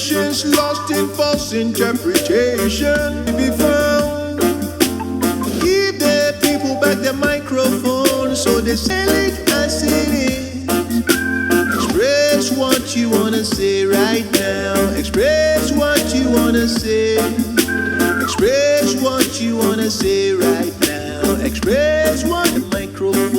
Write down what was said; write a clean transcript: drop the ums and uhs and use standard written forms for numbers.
patience lost in false interpretation be found. Give the people back their microphone so they sell it as it is. Express what you wanna say right now. Express what you wanna say. Express what you wanna say right now. Express what the microphone.